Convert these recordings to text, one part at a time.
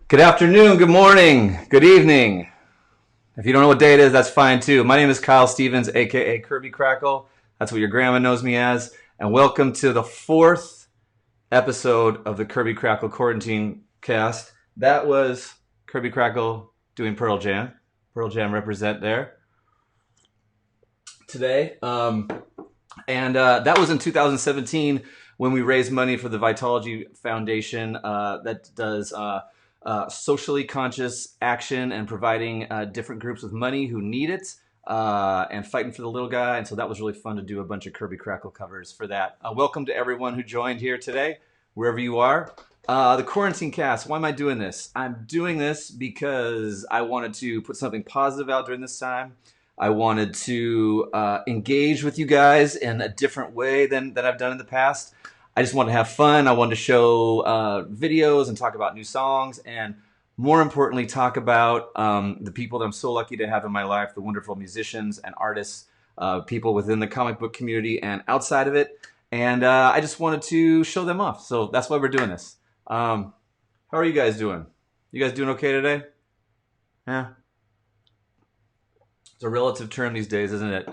Good afternoon, good morning, good evening. If you don't know what day it is, that's fine too. My name is Kyle Stevens, aka Kirby Krackle. That's what your grandma knows me as. And welcome to the fourth episode of the Kirby Krackle Quarantinecast. That was Kirby Krackle doing Pearl Jam. Pearl Jam represent there today. That was in 2017 when we raised money for the Vitology Foundation that does socially conscious action and providing different groups with money who need it and fighting for the little guy. And so that was really fun to do a bunch of Kirby Krackle covers for that. Welcome to everyone who joined here today, wherever you are. The Quarantinecast, why am I doing this? I'm doing this because I wanted to put something positive out during this time. I wanted to engage with you guys in a different way than I've done in the past. I just wanted to have fun. I wanted to show videos and talk about new songs, and more importantly, talk about the people that I'm so lucky to have in my life, the wonderful musicians and artists, people within the comic book community and outside of it. And I just wanted to show them off. So that's why we're doing this. How are you guys doing? You guys doing okay today? Yeah. It's a relative term these days, isn't it?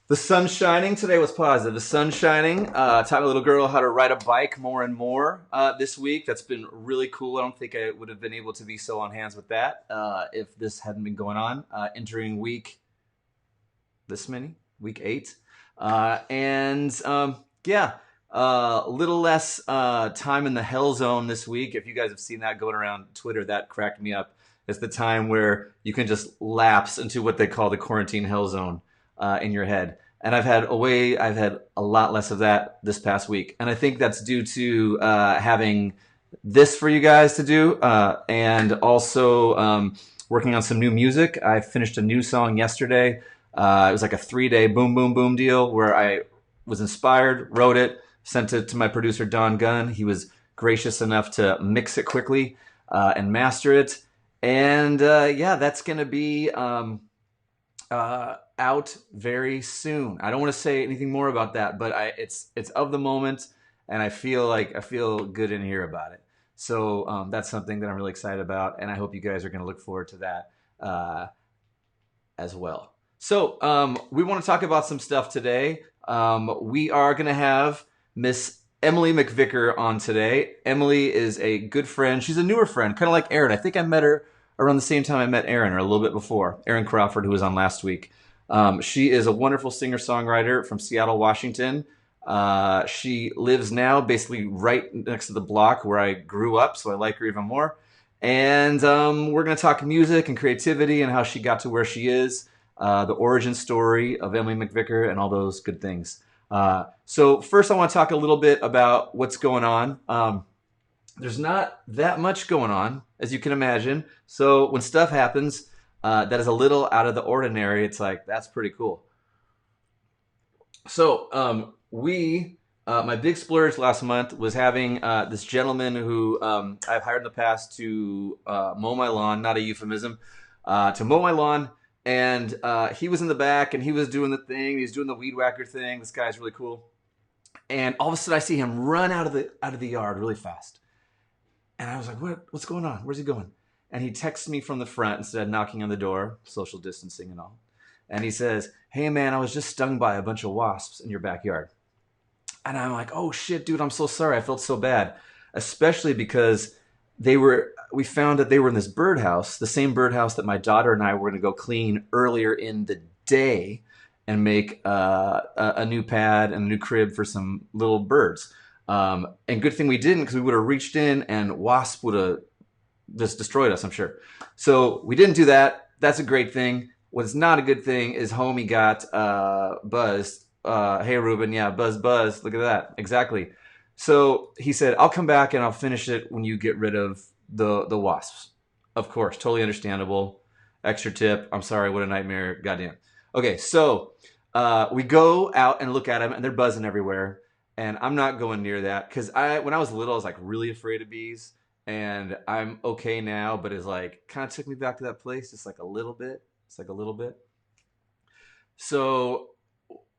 The sun's shining. Today was positive. The sun's shining. Taught my little girl how to ride a bike more and more this week. That's been really cool. I don't think I would have been able to be so on hands with that if this hadn't been going on. Entering week 8. Little less time in the hell zone this week. If you guys have seen that going around Twitter, that cracked me up. It's the time where you can just lapse into what they call the quarantine hell zone in your head. And I've had a lot less of that this past week. And I think that's due to having this for you guys to do and also working on some new music. I finished a new song yesterday. It was like a 3-day boom, boom, boom deal where I was inspired, wrote it, sent it to my producer, Don Gunn. He was gracious enough to mix it quickly and master it. And that's going to be out very soon. I don't want to say anything more about that, but it's of the moment, and I feel good in here about it. So that's something that I'm really excited about, and I hope you guys are going to look forward to that as well. So we want to talk about some stuff today. We are going to have Miss Emily McVicker on today. Emily is a good friend. She's a newer friend, kind of like Aaron. I think I met her around the same time I met Aaron, or a little bit before. Aaron Crawford, who was on last week. She is a wonderful singer-songwriter from Seattle, Washington. She lives now basically right next to the block where I grew up, so I like her even more. And we're going to talk music and creativity and how she got to where she is, the origin story of Emily McVicker, and all those good things. So first I want to talk a little bit about what's going on. There's not that much going on, as you can imagine. So when stuff happens that is a little out of the ordinary, it's like, that's pretty cool. So my big splurge last month was having this gentleman who I've hired in the past to mow my lawn, not a euphemism, to mow my lawn. And he was in the back, and he was doing the thing. He was doing the weed whacker thing. This guy's really cool. And all of a sudden, I see him run out of the yard really fast. And I was like, what's going on? Where's he going? And he texts me from the front instead of knocking on the door, social distancing and all. And he says, hey, man, I was just stung by a bunch of wasps in your backyard. And I'm like, oh, shit, dude, I'm so sorry. I felt so bad, especially because we found that they were in this birdhouse, the same birdhouse that my daughter and I were going to go clean earlier in the day and make a new pad and a new crib for some little birds. And good thing we didn't, because we would have reached in and wasp would have just destroyed us, I'm sure. So we didn't do that. That's a great thing. What's not a good thing is homie got buzzed. Hey, Ruben, yeah, buzz. Look at that. Exactly. So he said, I'll come back and I'll finish it when you get rid of the wasps. Of course, totally understandable. Extra tip. I'm sorry, what a nightmare. Goddamn. Okay, so we go out and look at them, and they're buzzing everywhere. And I'm not going near that because when I was little, I was like really afraid of bees, and I'm okay now, but it's like kind of took me back to that place just like a little bit. It's like a little bit. So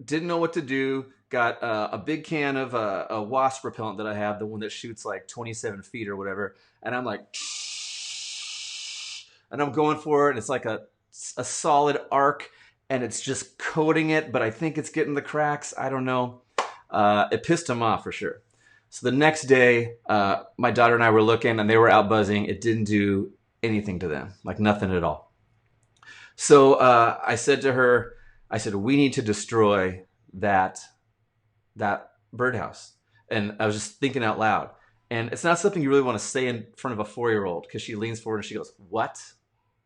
didn't know what to do. Got a big can of a wasp repellent that I have, the one that shoots like 27 feet or whatever. And I'm like, and I'm going for it. And it's like a solid arc, and it's just coating it, but I think it's getting the cracks. I don't know. It pissed him off for sure. So the next day, my daughter and I were looking, and they were out buzzing. It didn't do anything to them, like nothing at all. So I said to her, I said, we need to destroy that birdhouse. And I was just thinking out loud. And it's not something you really want to say in front of a 4-year-old, because she leans forward and she goes, what?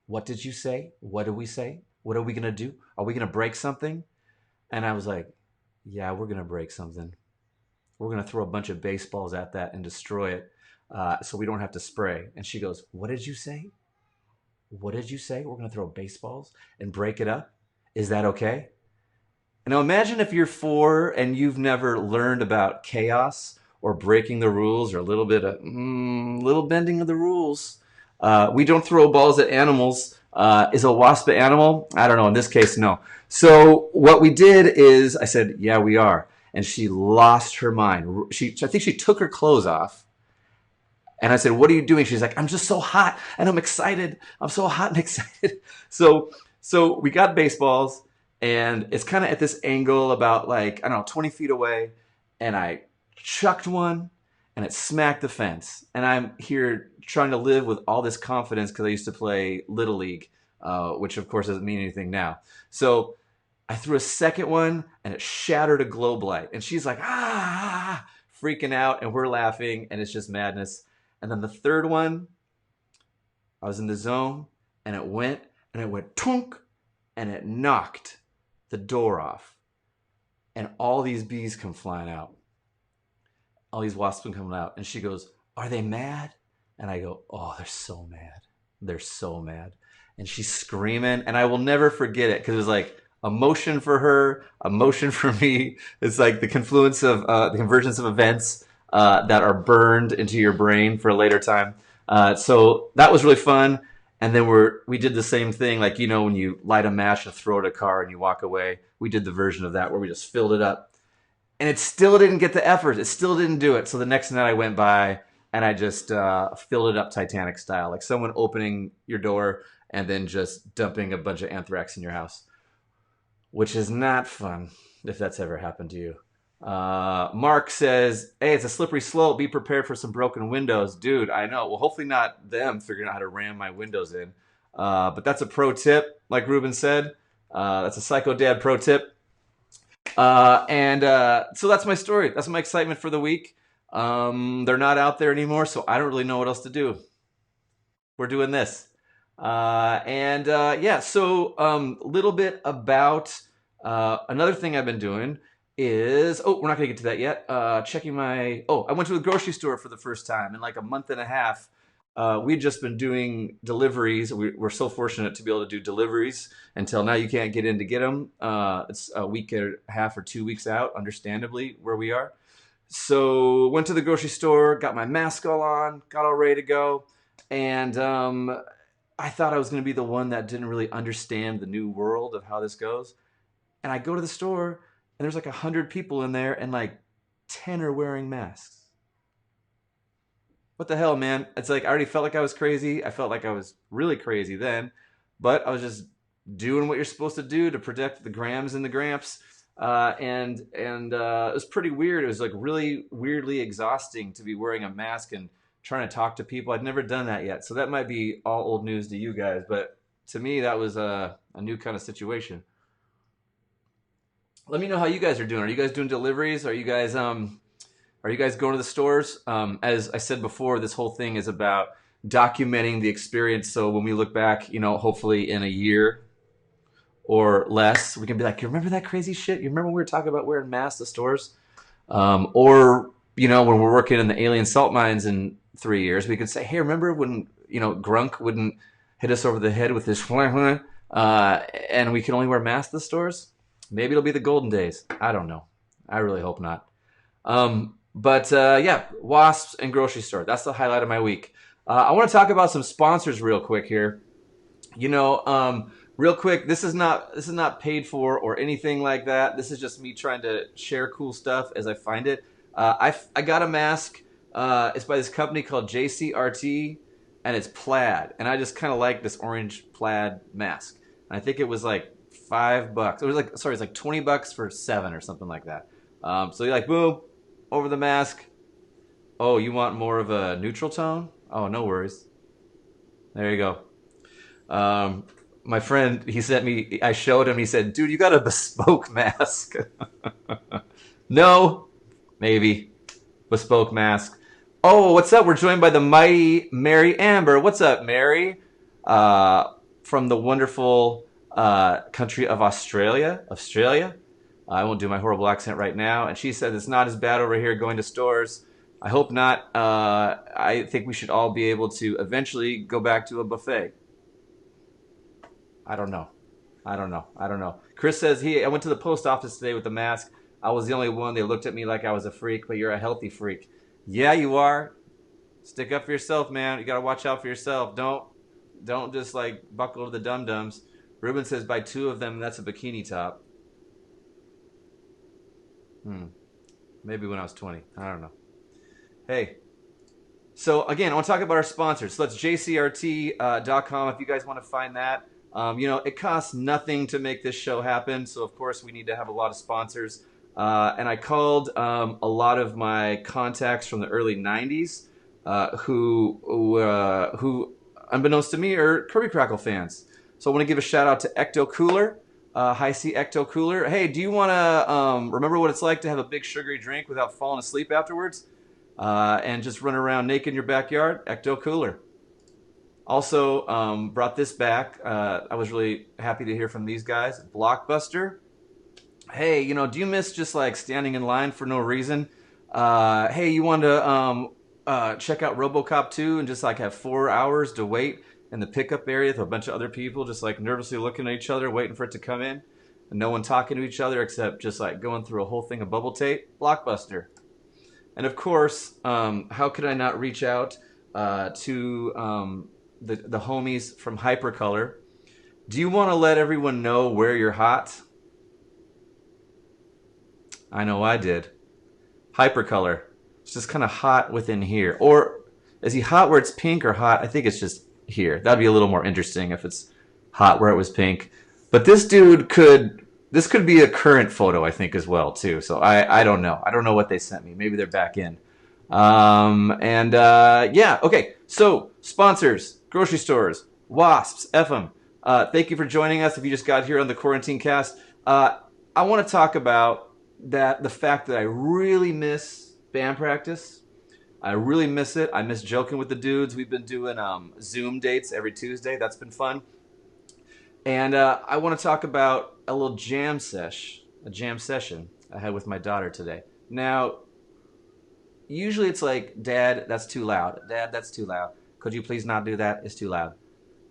What did you say? What did we say? What are we going to do? Are we going to break something? And I was like, yeah, we're going to break something. We're going to throw a bunch of baseballs at that and destroy it so we don't have to spray. And she goes, what did you say? What did you say? We're going to throw baseballs and break it up? Is that okay? And now imagine if you're 4 and you've never learned about chaos or breaking the rules or a little bit of little bending of the rules. We don't throw balls at animals. Is a wasp an animal? I don't know. In this case, no. So what we did is I said, yeah, we are. And she lost her mind. I think she took her clothes off. And I said, what are you doing? She's like, I'm just so hot and I'm excited. I'm so hot and excited. So we got baseballs, and it's kind of at this angle about like, I don't know, 20 feet away. And I chucked one and it smacked the fence. And I'm here trying to live with all this confidence because I used to play Little League, which of course doesn't mean anything now. So I threw a second one and it shattered a globe light. And she's like, freaking out, and we're laughing, and it's just madness. And then the third one, I was in the zone, and it went tunk, and it knocked the door off. And all these bees come flying out. All these wasps come coming out. And she goes, are they mad? And I go, oh, they're so mad. They're so mad. And she's screaming, and I will never forget it, because it was like emotion for her, emotion for me. It's like the confluence of the convergence of events that are burned into your brain for a later time. So that was really fun. And then we did the same thing, like, you know, when you light a match and throw it at a car and you walk away. We did the version of that where we just filled it up. And it still didn't get the effort. It still didn't do it. So the next night I went by and I just filled it up Titanic style, like someone opening your door and then just dumping a bunch of anthrax in your house, which is not fun if that's ever happened to you. Mark says, hey, it's a slippery slope. Be prepared for some broken windows. Dude, I know. Well, hopefully not them figuring out how to ram my windows in. But that's a pro tip, like Ruben said. That's a Psycho Dad pro tip. So that's my story. That's my excitement for the week. They're not out there anymore, so I don't really know what else to do. We're doing this. So a little bit about another thing I've been doing is, we're not going to get to that yet. I went to the grocery store for the first time in like a month and a half. We'd just been doing deliveries. We're so fortunate to be able to do deliveries until now. You can't get in to get them. It's a week and a half or 2 weeks out, understandably, where we are. So went to the grocery store, got my mask all on, got all ready to go. And I thought I was going to be the one that didn't really understand the new world of how this goes. And I go to the store, and there's like 100 people in there, and like 10 are wearing masks. What the hell, man? It's like I already felt like I was crazy. I felt like I was really crazy then, but I was just doing what you're supposed to do to protect the grams and the gramps. It was pretty weird. It was like really weirdly exhausting to be wearing a mask and trying to talk to people. I'd never done that yet, so that might be all old news to you guys, but to me that was a new kind of situation. Let me know how you guys are doing. Are you guys doing deliveries? Are you guys going to the stores? As I said before, this whole thing is about documenting the experience. So when we look back, hopefully in a year or less, we can be like, you remember that crazy shit? You remember when we were talking about wearing masks at stores? When we're working in the alien salt mines in 3 years, we could say, hey, remember when, Grunk wouldn't hit us over the head with his and we can only wear masks at the stores? Maybe it'll be the golden days. I don't know. I really hope not. Wasps and grocery store. That's the highlight of my week. I want to talk about some sponsors real quick here. real quick, this is not paid for or anything like that. This is just me trying to share cool stuff as I find it. I got a mask. It's by this company called JCRT, and it's plaid. And I just kind of like this orange plaid mask. And I think it was like $5. It was like, sorry, it's like $20 for 7 or something like that. So you're like, boom, over the mask. Oh, you want more of a neutral tone? Oh, no worries. There you go. My friend, he sent me, I showed him, he said, dude, you got a bespoke mask. No, maybe. Bespoke mask. Oh, what's up? We're joined by the mighty Mary Amber. What's up, Mary? From the wonderful country of Australia. I won't do my horrible accent right now. And she said it's not as bad over here going to stores. I hope not. I think we should all be able to eventually go back to a buffet. I don't know. Chris says, I went to the post office today with the mask. I was the only one. They looked at me like I was a freak, but you're a healthy freak. Yeah, you are. Stick up for yourself, man. You got to watch out for yourself. Don't just like buckle to the dum-dums. Ruben says, buy 2 of them. That's a bikini top. Maybe when I was 20. I don't know. Hey. So, again, I want to talk about our sponsors. So that's jcrt.com if you guys want to find that. It costs nothing to make this show happen. So, of course, we need to have a lot of sponsors. And I called a lot of my contacts from the early 90s who, unbeknownst to me, are Kirby Krackle fans. So I want to give a shout out to Ecto Cooler. Hi, C Ecto Cooler. Hey, do you want to remember what it's like to have a big sugary drink without falling asleep afterwards? And just run around naked in your backyard? Ecto Cooler. Also, brought this back. I was really happy to hear from these guys. Blockbuster. Hey, do you miss just like standing in line for no reason? Hey, you want to check out RoboCop 2 and just like have 4 hours to wait in the pickup area with a bunch of other people just like nervously looking at each other, waiting for it to come in, and no one talking to each other except just like going through a whole thing of bubble tape? Blockbuster. And of course, how could I not reach out to the homies from Hypercolor? Do you want to let everyone know where you're hot? I know I did. Hypercolor. It's just kind of hot within here. Or is he hot where it's pink or hot? I think it's just here. That'd be a little more interesting if it's hot where it was pink. But this dude this could be a current photo, I think, as well, too. So I don't know. I don't know what they sent me. Maybe they're back in. Yeah. Okay. So sponsors, grocery stores, Wasps, FM. Thank you for joining us. If you just got here on the Quarantinecast, I want to talk about the fact that I really miss band practice. I really miss it. I miss joking with the dudes. We've been doing Zoom dates every Tuesday. That's been fun. And I want to talk about a little jam session I had with my daughter today. Now, usually it's like, Dad, that's too loud. Dad, that's too loud. Could you please not do that? It's too loud.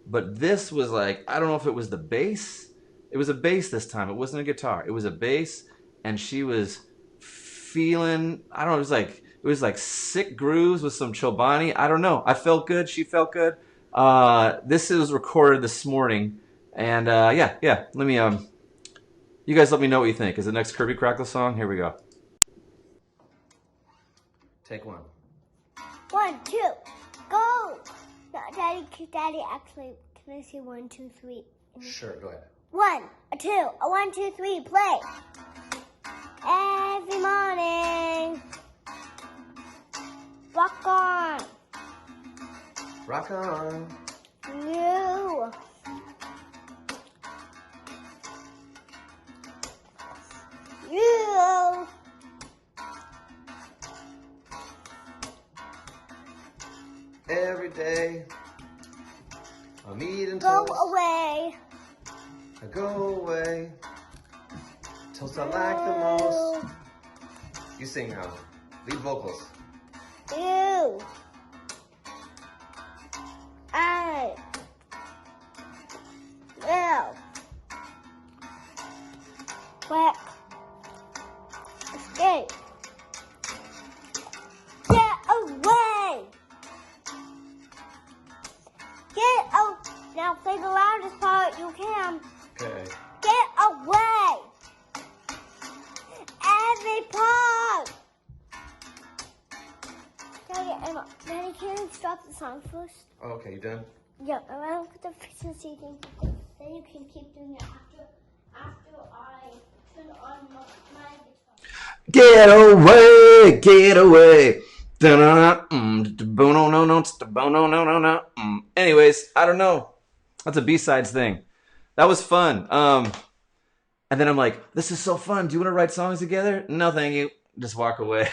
But this was like, I don't know if it was the bass. It was a bass this time. It wasn't a guitar. It was a bass. And she was feeling, I don't know, it was like sick grooves with some Chobani. I don't know. I felt good. She felt good. This was recorded this morning. And yeah. Let me, you guys let me know what you think. Is the next Kirby Krackle song? Here we go. Take 1. 1, 2, go! No, Daddy, actually, can I say 1, 2, 3? Sure, go ahead. 1, 2, 1, 2, 3, play! Every morning, rock on. Rock on. You. Every day, I'm eating Go toast. away. I go away. Toast I like the most. You sing now. Lead vocals. You. I will. Quick. Escape. Get away. Get out. Now play the loudest part you can. the song first. Oh, okay, you done? Yeah, and I don't put the efficiency thing. Then you can keep doing it after I turn on my guitar. Get away, get away. Anyways, I don't know. That's a B-sides thing. That was fun. And then I'm like, this is so fun. Do you want to write songs together? No, thank you. Just walk away.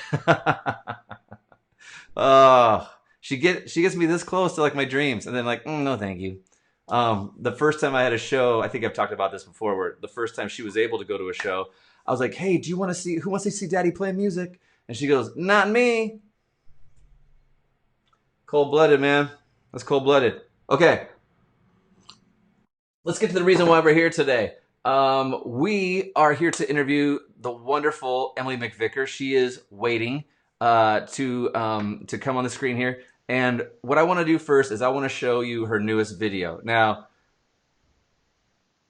Oh, she gets me this close to like my dreams, and then like, no, thank you. The first time I had a show, I think I've talked about this before, where the first time she was able to go to a show, I was like, hey, who wants to see Daddy play music? And she goes, not me. Cold-blooded, man. That's cold-blooded. Okay. Let's get to the reason why we're here today. We are here to interview the wonderful Emily McVicker. She is waiting to come on the screen here. And what I want to do first is I want to show you her newest video. Now,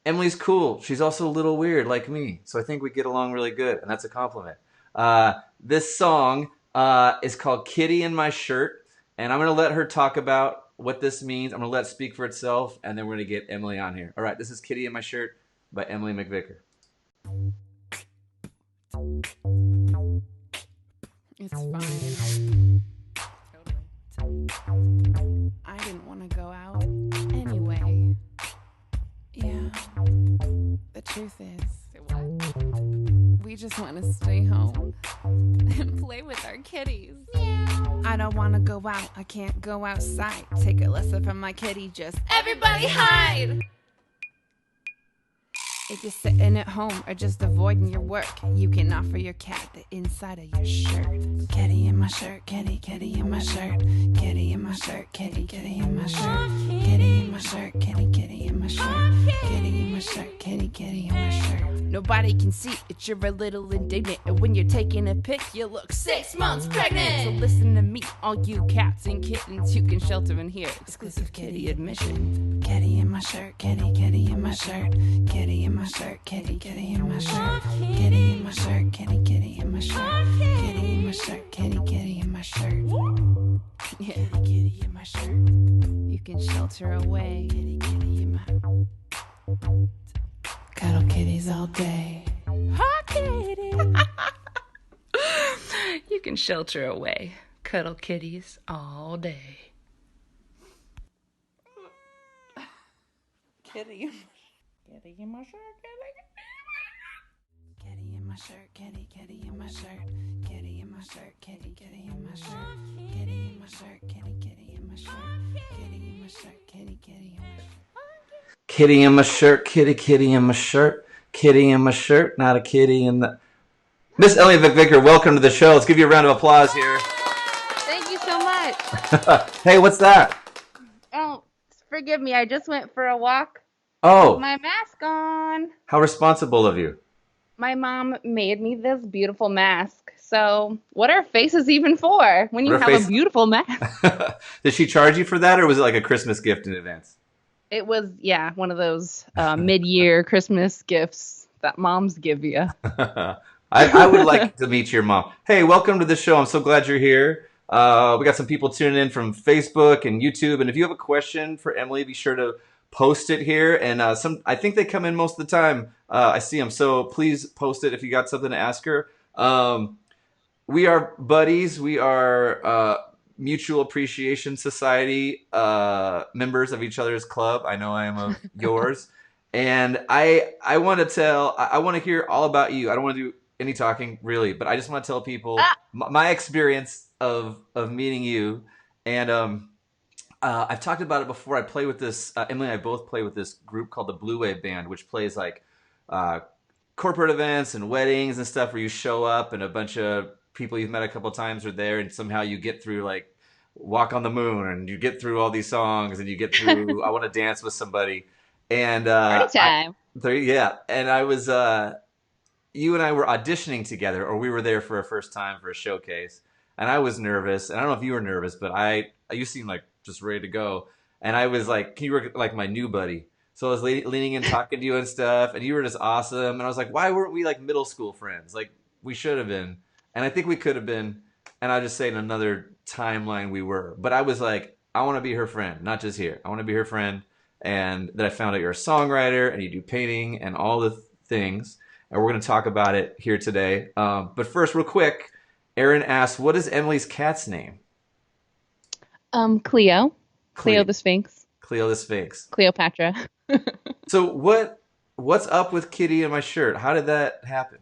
Emily's cool. She's also a little weird like me. So I think we get along really good, and that's a compliment. This song is called Kitty in My Shirt, and I'm going to let her talk about what this means. I'm going to let it speak for itself, and then we're going to get Emily on here. All right, this is Kitty in My Shirt by Emily McVicker. It's fine. Totally. I didn't want to go out anyway. Yeah. The truth is, we just want to stay home and play with our kitties. Meow. I don't want to go out. I can't go outside. Take a lesson from my kitty. Just everybody hide. If you're sitting at home or just avoiding your work, you can offer your cat the inside of your shirt. Kitty in my shirt, kitty, kitty in my shirt. Kitty in my shirt, kitty, kitty in my shirt. Kitty in my shirt, kitty, kitty in my shirt. Kitty in my shirt, kitty, kitty in my shirt. Nobody can see that you're a little indignant, and when you're taking a pic, you look 6 months pregnant. So listen to me, all you cats and kittens, you can shelter in here. Exclusive kitty admission. Kitty in my shirt, kitty, kitty in my shirt. Kitty in my shirt, kitty, kitty in my shirt. Kitty in my shirt, kitty, kitty in my shirt. Kitty in my shirt, kitty, kitty in my shirt. Yeah, kitty, kitty in my shirt. You can shelter away. Kitty, kitty in my. Cuddle kitties all day. Hot kitty. You can shelter away. Cuddle kitties all day. Kitty in my shirt, kitty in my shirt, kitty, kitty in my shirt, kitty in my shirt, kitty, kitty in my shirt, kitty in my shirt, kitty, kitty in my shirt, kitty in my shirt, kitty, kitty in my shirt. Kitty in my shirt, kitty, kitty in my shirt, kitty in my shirt, not a kitty in the... Miss Emily McVicker, welcome to the show. Let's give you a round of applause here. Thank you so much. Hey, what's that? Oh, forgive me. I just went for a walk. Oh. With my mask on. How responsible of you. My mom made me this beautiful mask. So what are faces even for when you have a beautiful mask? Did she charge you for that, or was it like a Christmas gift in advance? It was, yeah, one of those mid-year Christmas gifts that moms give you. I would like to meet your mom. Hey, welcome to the show. I'm so glad you're here. We got some people tuning in from Facebook and YouTube. And if you have a question for Emily, be sure to post it here. And I think they come in most of the time. I see them. So please post it if you got something to ask her. We are buddies. We are Mutual Appreciation Society members of each other's club. I know I am of yours. And I want to hear all about you. I don't want to do any talking really, but I just want to tell people my experience of meeting you. And I've talked about it before. I play with this, Emily and I both play with this group called the Blue Wave Band, which plays like corporate events and weddings and stuff where you show up and a bunch of people you've met a couple times are there, and somehow you get through like Walk on the Moon, and you get through all these songs, and you get through I Want to Dance with Somebody. And party time. And I was you and I were auditioning together, or we were there for a first time for a showcase, and I was nervous, and I don't know if you were nervous, but you seemed like just ready to go, and I was like, you were like my new buddy, so I was leaning in talking to you and stuff, and you were just awesome, and I was like, why weren't we like middle school friends? Like we should have been, and I think we could have been, and I'll just say in another timeline we were, but I was like, I want to be her friend, not just here. I want to be her friend. And then I found out you're a songwriter and you do painting and all the things. And we're going to talk about it here today. But first, real quick, Erin asks, what is Emily's cat's name? Cleo. Cleo Cle- the Sphinx. Cleo the Sphinx. Cleopatra. So what's up with Kitty and my shirt? How did that happen?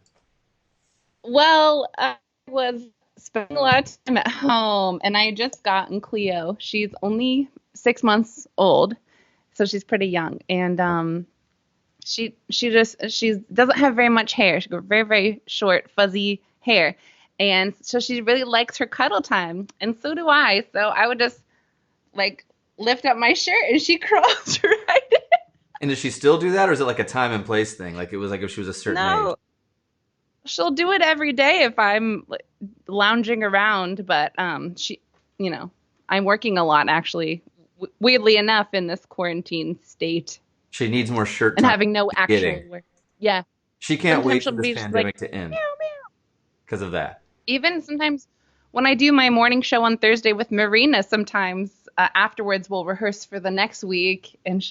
Well, I was spending a lot of time at home, and I had just gotten Cleo. She's only 6 months old, so she's pretty young, and she doesn't have very much hair. She's got very, very short, fuzzy hair, and so she really likes her cuddle time, and so do I. So I would just like lift up my shirt, and she crawls right in. And does she still do that, or is it like a time and place thing? Like it was like if she was a certain No, age? she'll do it every day if I'm like, lounging around, but she, I'm working a lot actually, weirdly enough, in this quarantine state She needs more shirt and time. having no actual Kidding. work. Yeah. She can't Sometimes wait she'll for this be just pandemic like, to end meow, meow. because of that. Even sometimes when I do my morning show on Thursday with Marina, sometimes afterwards we'll rehearse for the next week, and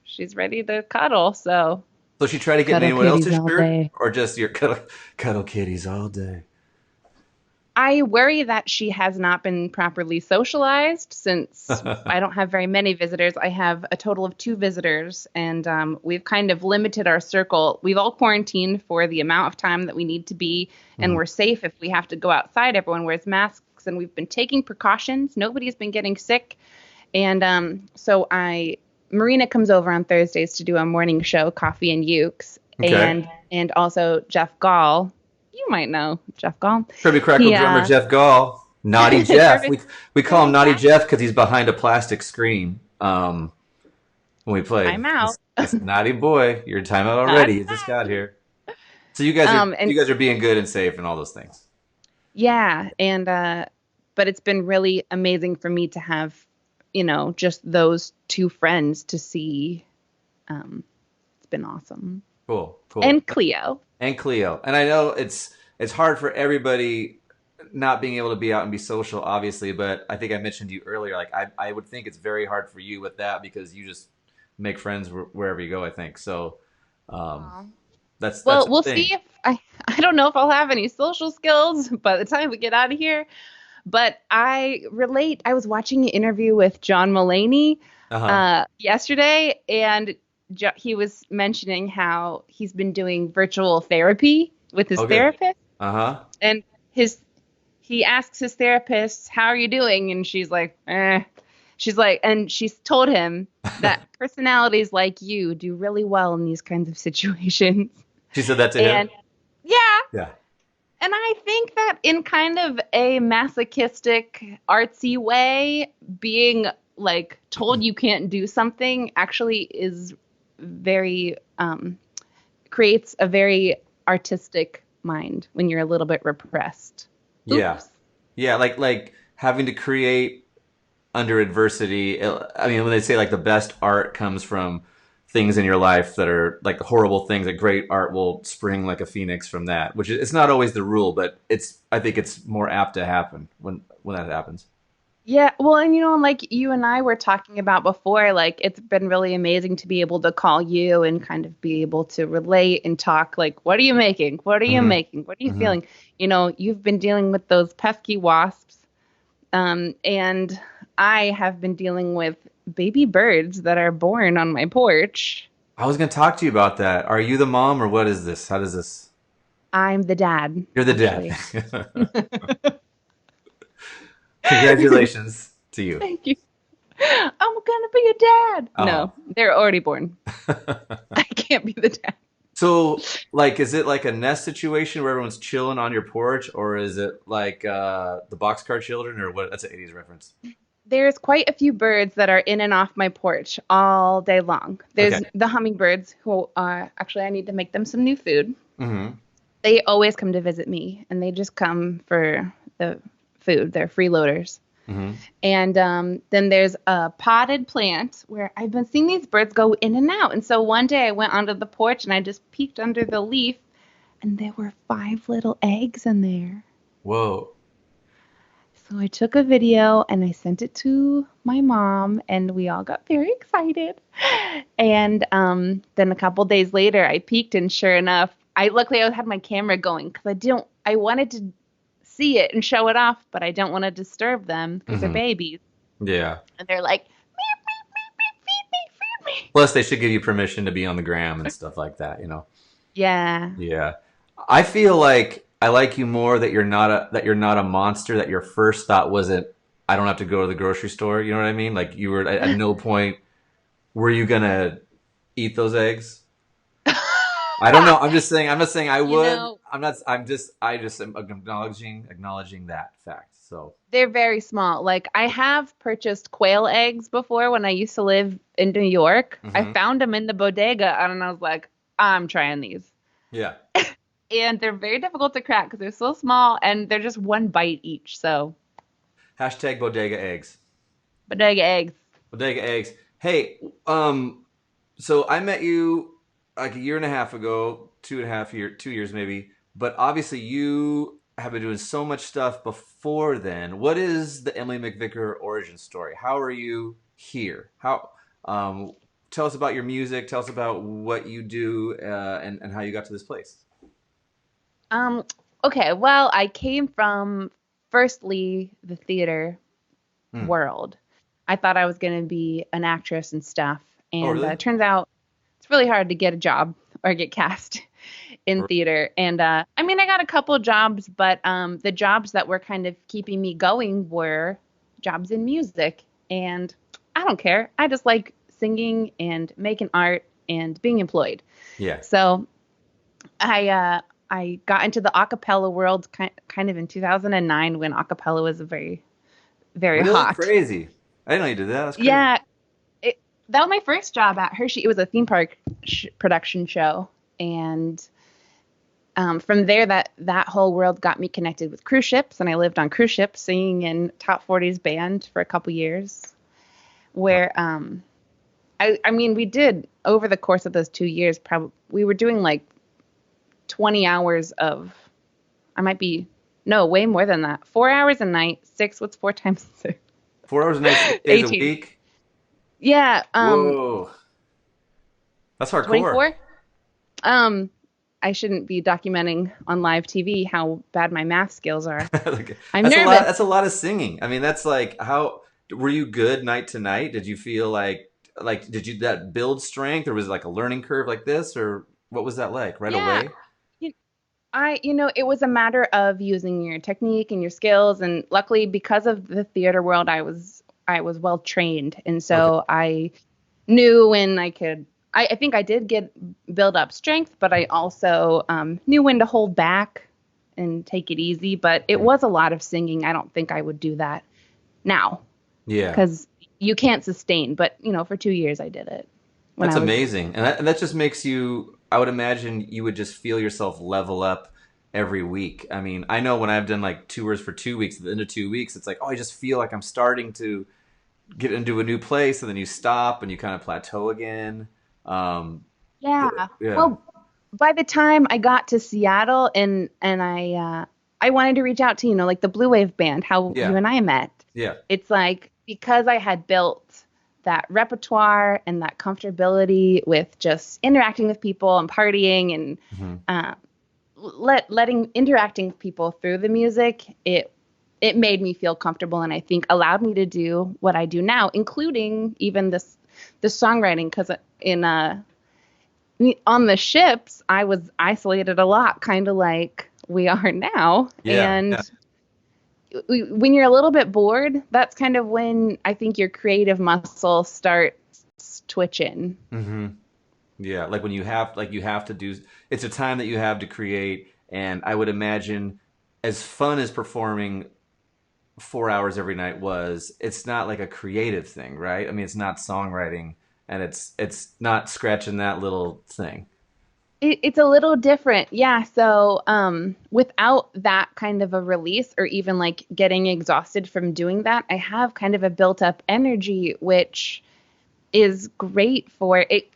she's ready to cuddle. So So she tried to get Cuddle anyone else's kitties all shirt, day. or just your cuddle kitties all day? I worry that she has not been properly socialized since I don't have very many visitors. I have a total of 2 visitors, and we've kind of limited our circle. We've all quarantined for the amount of time that we need to be, and we're safe if we have to go outside. Everyone wears masks, and we've been taking precautions. Nobody's been getting sick. And so Marina comes over on Thursdays to do a morning show, Coffee and Ukes, Okay. and also Jeff Gall. You might know Jeff Gall. Kirby Krackle drummer Jeff Gall, Naughty Jeff. We call him Naughty Jeff because he's behind a plastic screen when we play. I'm out. It's naughty boy. Your timeout already. You just got here. So you guys are being good and safe and all those things. Yeah, and but it's been really amazing for me to have, just those 2 friends to see. It's been awesome. Cool. And Cleo. And Cleo. And I know it's hard for everybody not being able to be out and be social, obviously, but I think I mentioned to you earlier, like I would think it's very hard for you with that because you just make friends wherever you go, I think. So that's We'll the thing. see if I don't know if I'll have any social skills by the time we get out of here, but I relate. I was watching an interview with John Mulaney yesterday, and he was mentioning how he's been doing virtual therapy with his therapist. And he asks his therapist, "How are you doing?" And she's like, "Eh." She's like, and she's told him that personalities like you do really well in these kinds of situations. She said that to him? Yeah. And I think that in kind of a masochistic, artsy way, being like told you can't do something actually is very, creates a very artistic mind when you're a little bit repressed. Oops. Yeah. Like having to create under adversity. I mean, when they say like the best art comes from things in your life that are like horrible things, a great art will spring like a phoenix from that, which it's not always the rule, but I think it's more apt to happen when that happens. Yeah, well, and like you and I were talking about before, like it's been really amazing to be able to call you and kind of be able to relate and talk like, what are you making? What are you making? What are you feeling? You've been dealing with those pesky wasps. And I have been dealing with baby birds that are born on my porch. I was going to talk to you about that. Are you the mom or what is this? How does this? I'm the dad. You're the dad. Congratulations to you. Thank you. I'm going to be a dad. Oh. No, they're already born. I can't be the dad. So, like, is it like a nest situation where everyone's chilling on your porch, or is it like the Boxcar Children, or what? That's an 80s reference. There's quite a few birds that are in and off my porch all day long. There's the hummingbirds who are actually, I need to make them some new food. Mm-hmm. They always come to visit me, and they just come for the food. They're freeloaders. Mm-hmm. And then there's a potted plant where I've been seeing these birds go in and out. And so one day I went onto the porch and I just peeked under the leaf, and there were 5 little eggs in there. Whoa. So So I took a video and I sent it to my mom, and we all got very excited. And then a couple days later, I peeked, and sure enough, luckily I had my camera going because I wanted to see it and show it off, but I don't want to disturb them because they're babies. Yeah. And they're like, feed me. Plus, they should give you permission to be on the gram and stuff like that, Yeah. Yeah. I feel like I like you more that you're not a monster, that your first thought wasn't, I don't have to go to the grocery store. You know what I mean? Like you were at no point were you gonna eat those eggs? I don't know. I'm just saying I would. I'm just am acknowledging that fact. So they're very small. Like I have purchased quail eggs before when I used to live in New York. I found them in the bodega and I was like, I'm trying these. Yeah. And they're very difficult to crack because they're so small and they're just one bite each. So hashtag bodega eggs. Bodega eggs. Bodega eggs. Hey, so I met you like a year and a half ago, 2 years maybe. But obviously you have been doing so much stuff before then. What is the Emily McVicker origin story? How are you here? Tell us about your music. Tell us about what you do and how you got to this place. Okay, well, I came from, firstly, the theater world. I thought I was going to be an actress and stuff. And it turns out it's really hard to get a job or get cast in theater. And I got a couple jobs, but the jobs that were kind of keeping me going were jobs in music. And I don't care. I just like singing and making art and being employed. Yeah. So I got into the a cappella world kind of in 2009 when a cappella was very, very hot. Crazy. I didn't know you did that. That's crazy. Yeah. That was my first job at Hershey. It was a theme park production show. And from there, that whole world got me connected with cruise ships. And I lived on cruise ships singing in Top 40's band for a couple years. Where, we did, over the course of those 2 years, we were doing like 20 hours of, way more than that. 4 hours a night, what's 4 times 6? 4 hours a night, days a week? Yeah. Whoa. That's hardcore. 24? I shouldn't be documenting on live TV how bad my math skills are. I'm nervous. That's a lot of singing. I mean, that's like, how, were you good night to night? Did you feel like, did that build strength, or was it like a learning curve like this, or what was that like right away? It was a matter of using your technique and your skills, and luckily because of the theater world, I was well trained, and so I knew when I could. I think I did build up strength, but I also knew when to hold back and take it easy. But it was a lot of singing. I don't think I would do that now. Yeah, because you can't sustain. But for 2 years I did it. That's amazing, and that just makes you. I would imagine you would just feel yourself level up every week. I mean, I know when I've done like tours for 2 weeks, at the end of 2 weeks, it's like, I just feel like I'm starting to get into a new place, and then you stop and you kind of plateau again. Yeah. Well, by the time I got to Seattle and I wanted to reach out to, like the Blue Wave Band, how you and I met. Yeah. It's like, because I had built that repertoire and that comfortability with just interacting with people and partying and interacting with people through the music, it made me feel comfortable, and I think allowed me to do what I do now, including even the songwriting, because on the ships I was isolated a lot, kind of like we are now. When you're a little bit bored, that's kind of when I think your creative muscle starts twitching. Mm-hmm. Yeah, like when you have to do, it's a time that you have to create, and I would imagine as fun as performing 4 hours every night was, it's not like a creative thing, right? I mean, it's not songwriting, and it's not scratching that little thing. It's a little different. Yeah. So without that kind of a release, or even like getting exhausted from doing that, I have kind of a built up energy, which is great for it.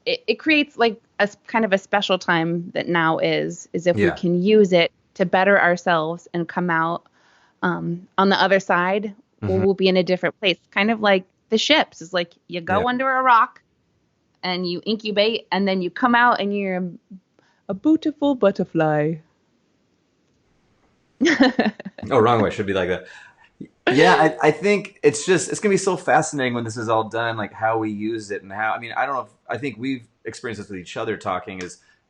It creates like a kind of a special time that now is if we can use it to better ourselves and come out on the other side, we'll be in a different place. Kind of like the ships. It's like you go under a rock and you incubate, and then you come out and you're a beautiful butterfly. Oh, wrong way. Should be like that. Yeah, I think it's going to be so fascinating when this is all done, like how we use it and how, I mean, I don't know if, I think we've experienced this with each other talking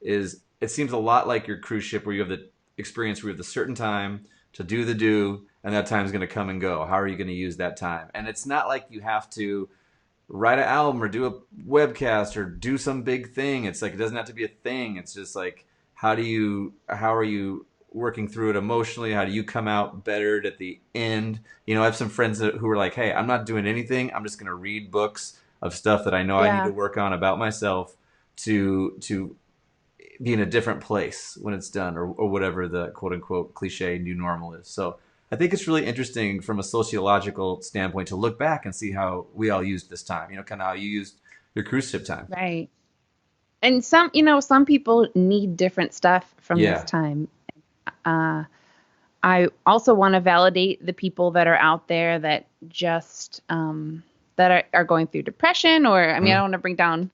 is it seems a lot like your cruise ship where you have the experience where you have the certain time to do the do, and that time's going to come and go. How are you going to use that time? And it's not like you have to write an album or do a webcast or do some big thing. It's like, it doesn't have to be a thing. It's just like, how are you working through it emotionally? How do you come out bettered at the end? You know, I have some friends who are like, hey, I'm not doing anything. I'm just going to read books of stuff that I know I need to work on about myself to be in a different place when it's done, or whatever the quote unquote cliche new normal is. So I think it's really interesting from a sociological standpoint to look back and see how we all used this time, you know, kind of how you used your cruise ship time. Right. And some people need different stuff from this time. I also want to validate the people that are out there that just that are going through depression, or I mean, I don't want to bring down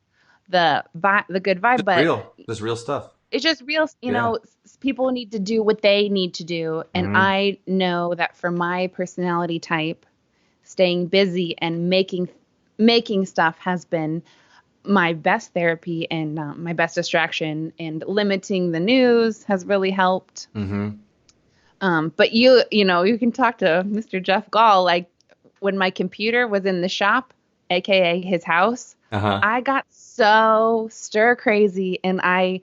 the good vibe, just but just real stuff. It's just real, you know, people need to do what they need to do. And I know that for my personality type, staying busy and making stuff has been my best therapy and my best distraction, and limiting the news has really helped. But you can talk to Mr. Jeff Gall. Like when my computer was in the shop, aka his house, I got so stir crazy, and I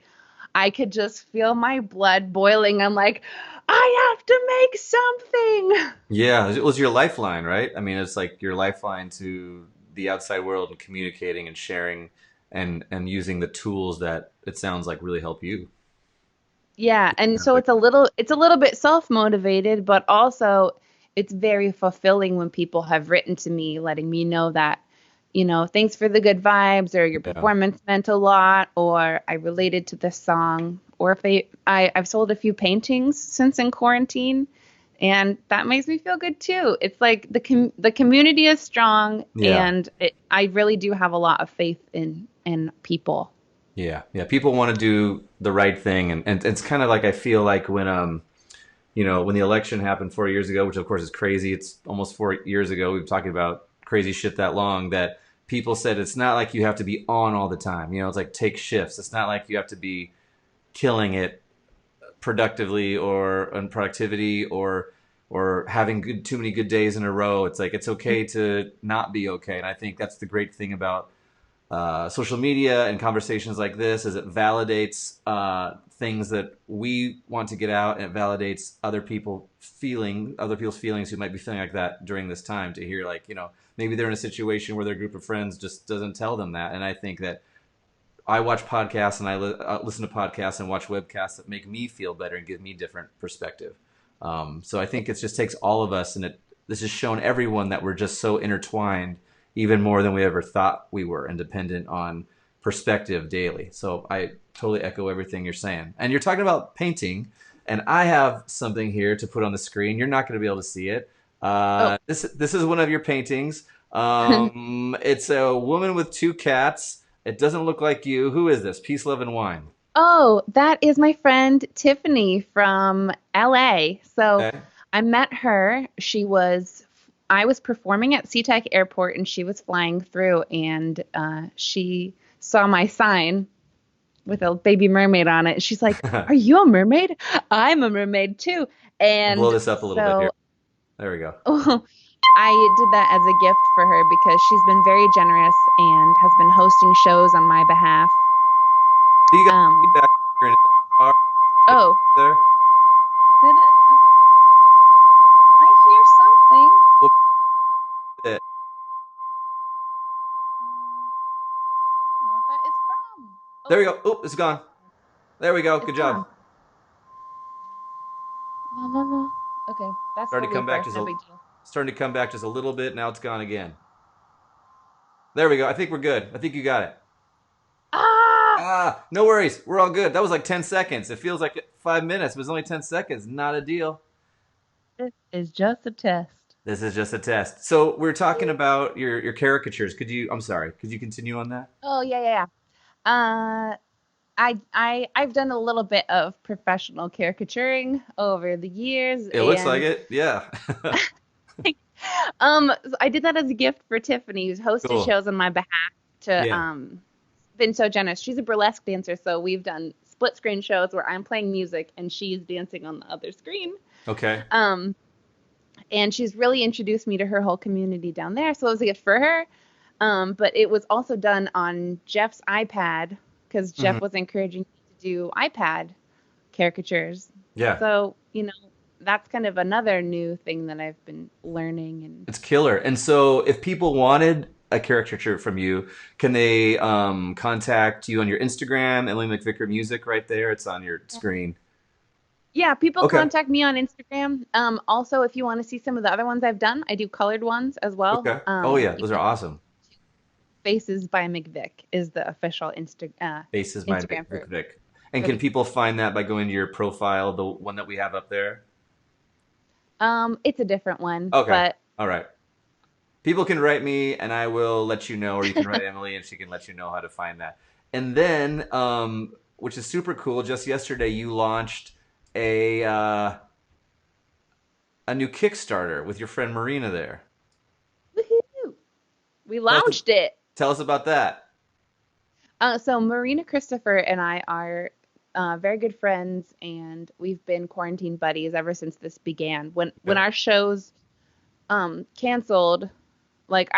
could just feel my blood boiling. I'm like, I have to make something. Yeah, it was your lifeline, right? I mean, it's like your lifeline to the outside world and communicating and sharing and using the tools that it sounds like really help you. Yeah, and so it's a little bit self-motivated, but also it's very fulfilling when people have written to me letting me know that, you know, thanks for the good vibes, or your performance meant a lot, or I related to this song, or if I've sold a few paintings since in quarantine, and that makes me feel good too. It's like the community is strong, and I really do have a lot of faith in people. Yeah. People want to do the right thing, and it's kind of like, I feel like when when the election happened 4 years ago, which of course is crazy. It's almost 4 years ago. We've been talking about crazy shit that long, that people said it's not like you have to be on all the time. You know, it's like take shifts. It's not like you have to be killing it productively or on productivity or having too many good days in a row. It's like, it's okay to not be okay. And I think that's the great thing about social media and conversations like this, is it validates things that we want to get out, and it validates other people's feelings who might be feeling like that during this time, to hear, like, you know, maybe they're in a situation where their group of friends just doesn't tell them that. And I think that I watch podcasts and I listen to podcasts and watch webcasts that make me feel better and give me different perspective. So I think it just takes all of us, and this has shown everyone that we're just so intertwined, even more than we ever thought we were, and dependent on perspective daily. So I totally echo everything you're saying. And you're talking about painting, and I have something here to put on the screen. You're not going to be able to see it. This is one of your paintings. It's a woman with two cats. It doesn't look like you. Who is this? Peace, Love, and Wine. Oh, that is my friend Tiffany from LA. So I met her. I was performing at SeaTac Airport, and she was flying through, and she saw my sign with a baby mermaid on it. She's like, "Are you a mermaid? I'm a mermaid too." And blow this up a little bit here. There we go. I did that as a gift for her because she's been very generous and has been hosting shows on my behalf. Do you got feedback here in the car? Oh. There? Did it? I hear something. It. I don't know what that is from. Oh. There we go. Oh, it's gone. There we go. Good job. Okay, that's starting to come back just a little bit. Now it's gone again. There we go. I think we're good. I think you got it. No worries. We're all good. That was like 10 seconds. It feels like 5 minutes, but it's only 10 seconds. Not a deal. This is just a test. This is just a test. So we're talking about your caricatures. I'm sorry. Could you continue on that? Oh yeah. Uh, I've done a little bit of professional caricaturing over the years, It looks like and it. Yeah. I did that as a gift for Tiffany, who's hosted Cool. shows on my behalf. To Yeah. Been so generous. She's a burlesque dancer, so we've done split screen shows where I'm playing music and she's dancing on the other screen. Okay. And she's really introduced me to her whole community down there, so it was a gift for her. But it was also done on Jeff's iPad because Hmm. Jeff was encouraging me to do iPad caricatures. Yeah. So, that's kind of another new thing that I've been learning. And It's killer. And so if people wanted a caricature from you, can they contact you on your Instagram, Emily McVicker Music right there? It's on your screen. yeah, people Okay. contact me on Instagram. Also, if you want to see some of the other ones I've done, I do colored ones as well. Okay. Oh yeah, You those are can, awesome. Faces by McVick is the official Faces by Instagram for McVick. And can people find that by going to your profile, the one that we have up there? It's a different one, Okay. but All right. People can write me and I will let you know, or you can write Emily and she can let you know how to find that. And then, which is super cool, just yesterday you launched a new Kickstarter with your friend Marina there. woohoo, we launched it. Tell us about that. So Marina Christopher and I are very good friends, and we've been quarantine buddies ever since this began. When Yeah. our shows canceled, like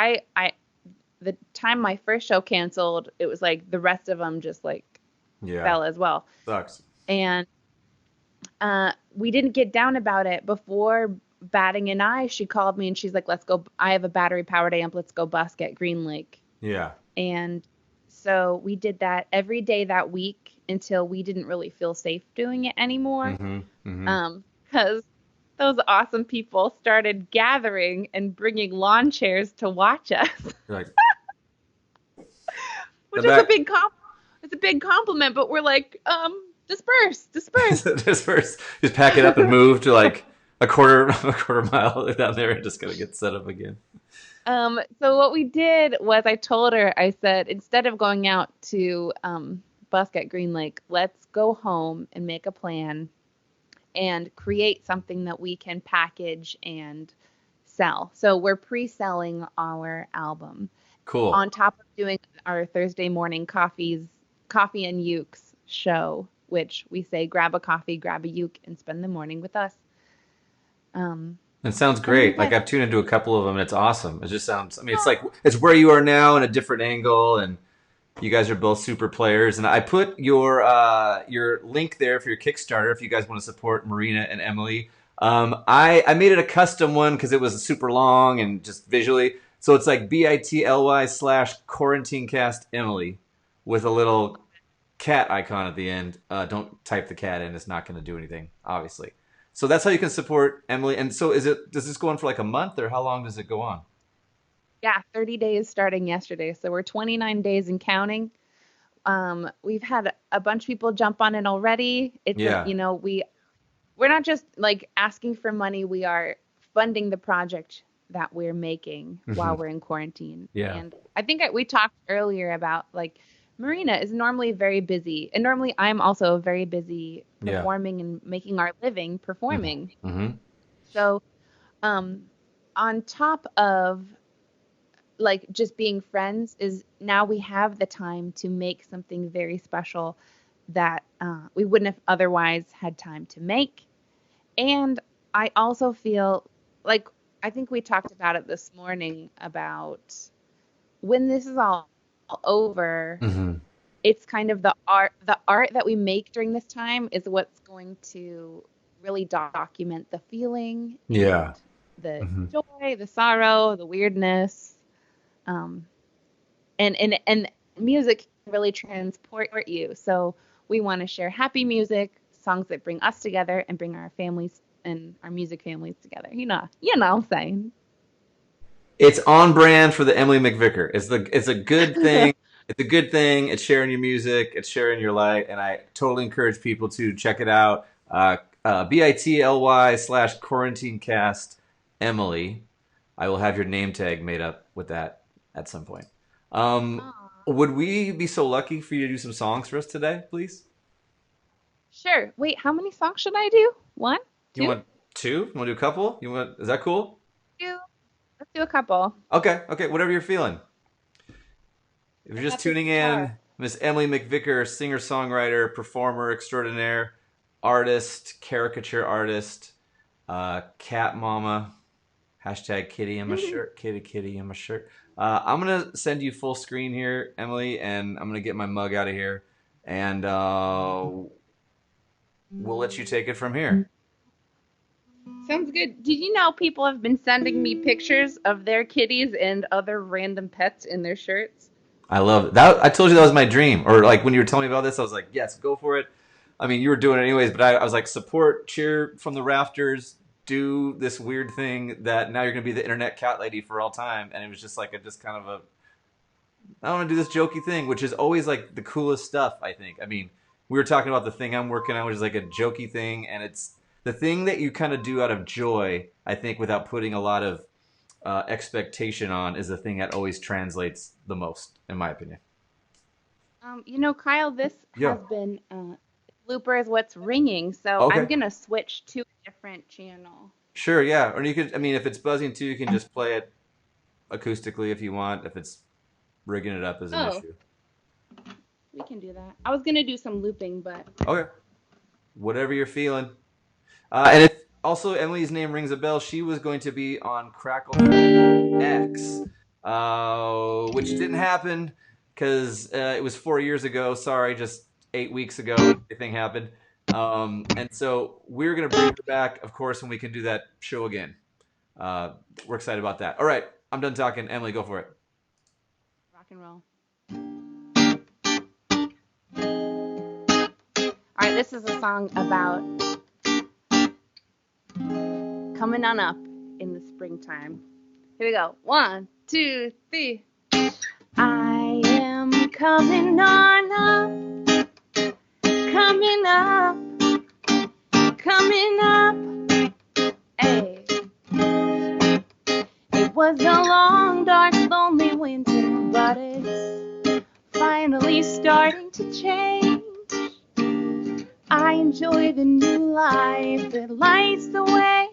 the time my first show canceled, it was like the rest of them just like Yeah. fell as well. Sucks. And we didn't get down about it. Before batting an eye, she called me and she's like, "Let's go. I have a battery powered amp. Let's go busk at Green Lake." Yeah. And so we did that every day that week until we didn't really feel safe doing it anymore. Because those awesome people started gathering and bringing lawn chairs to watch us, You're like, which The is a back- big compliment. But we're like, disperse. just first, just pack it up and move to like a quarter mile down there and just gonna get set up again. So what we did was I told her, I said, instead of going out to busk at Green Lake, let's go home and make a plan and create something that we can package and sell. So we're pre-selling our album Cool. on top of doing our Thursday morning coffee and ukes show, which we say grab a coffee, grab a uke, and spend the morning with us. It sounds great. Like I've tuned into a couple of them and it's awesome. It just sounds, I mean, it's like, it's where you are now in a different angle and you guys are both super players. And I put your link there for your Kickstarter if you guys want to support Marina and Emily. I made it a custom one because it was super long and just visually. So it's like bit.ly/Quarantinecast Emily with a little cat icon at the end. Don't type the cat in. It's not going to do anything, obviously. So that's how you can support Emily. And so does this go on for like a month or how long does it go on? Yeah, 30 days starting yesterday. So we're 29 days and counting. We've had a bunch of people jump on it already. Yeah. We're not just like asking for money. We are funding the project that we're making while we're in quarantine. Yeah. And I think we talked earlier about like Marina is normally very busy. And normally I'm also very busy Yeah. performing and making our living performing. Mm-hmm. So on top of like just being friends is now we have the time to make something very special that we wouldn't have otherwise had time to make. And I also feel like I think we talked about it this morning about when this is all over, it's kind of the art that we make during this time is what's going to really document the feeling, Yeah. the joy, the sorrow, the weirdness, and music can really transport you. So we want to share happy music, songs that bring us together and bring our families and our music families together. You know what I'm saying. It's on brand for the Emily McVicker. It's a good thing. It's a good thing. It's sharing your music. It's sharing your light. And I totally encourage people to check it out. bit.ly/quarantinecast Emily. I will have your name tag made up with that at some point. Would we be so lucky for you to do some songs for us today, please? Sure. Wait, how many songs should I do? One? You Two? want two? You want to do a couple? Is that cool? Two? Let's do a couple. Okay, whatever you're feeling. If you're just tuning in, Miss Emily McVicker, singer-songwriter, performer extraordinaire, artist, caricature artist, cat mama, hashtag kitty in my shirt, kitty in my shirt. I'm going to send you full screen here, Emily, and I'm going to get my mug out of here, and we'll let you take it from here. Sounds good. Did you know people have been sending me pictures of their kitties and other random pets in their shirts? I love it. I told you that was my dream. Or like when you were telling me about this, I was like, yes, go for it. I mean, you were doing it anyways, but I was like, support, cheer from the rafters, do this weird thing that now you're going to be the internet cat lady for all time. And it was just like I want to do this jokey thing, which is always like the coolest stuff, I think. I mean, we were talking about the thing I'm working on, which is like a jokey thing. And it's the thing that you kind of do out of joy, I think, without putting a lot of expectation on, is the thing that always translates the most, in my opinion. Kyle, this has been blooper is what's ringing, so I'm gonna switch to a different channel. Sure, yeah. Or you could, I mean, if it's buzzing too, you can just play it acoustically if you want. If it's rigging it up as an issue, we can do that. I was gonna do some looping, but okay, whatever you're feeling. And if also Emily's name rings a bell, she was going to be on Krackle X, which didn't happen because it was 4 years ago. Sorry, just 8 weeks ago, everything happened. And so we're going to bring her back, of course, when we can do that show again. We're excited about that. All right, I'm done talking. Emily, go for it. Rock and roll. All right, this is a song about coming on up in the springtime. Here we go. 1, 2, 3. I am coming on up, coming up, coming up. Hey. It was a long, dark, lonely winter, but it's finally starting to change. I enjoy the new life that lights the way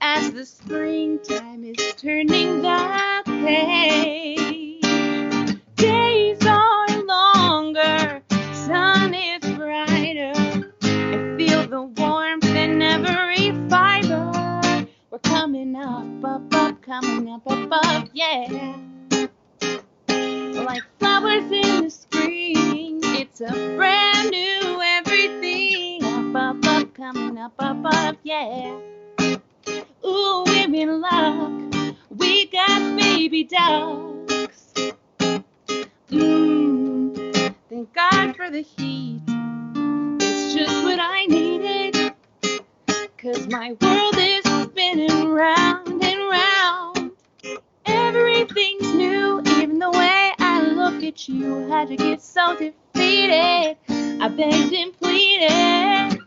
as the springtime is turning that page. Days are longer, sun is brighter. I feel the warmth in every fiber. We're coming up, up, up, coming up, up, up, yeah. Like flowers in the spring, it's a brand new everything. Up, up, up, coming up, up, yeah. Ooh, we're in luck. We got baby ducks. Thank God for the heat. It's just what I needed. 'Cause my world is spinning round and round. Everything's new, even the way I look at you. Had to get so defeated. I begged and pleaded.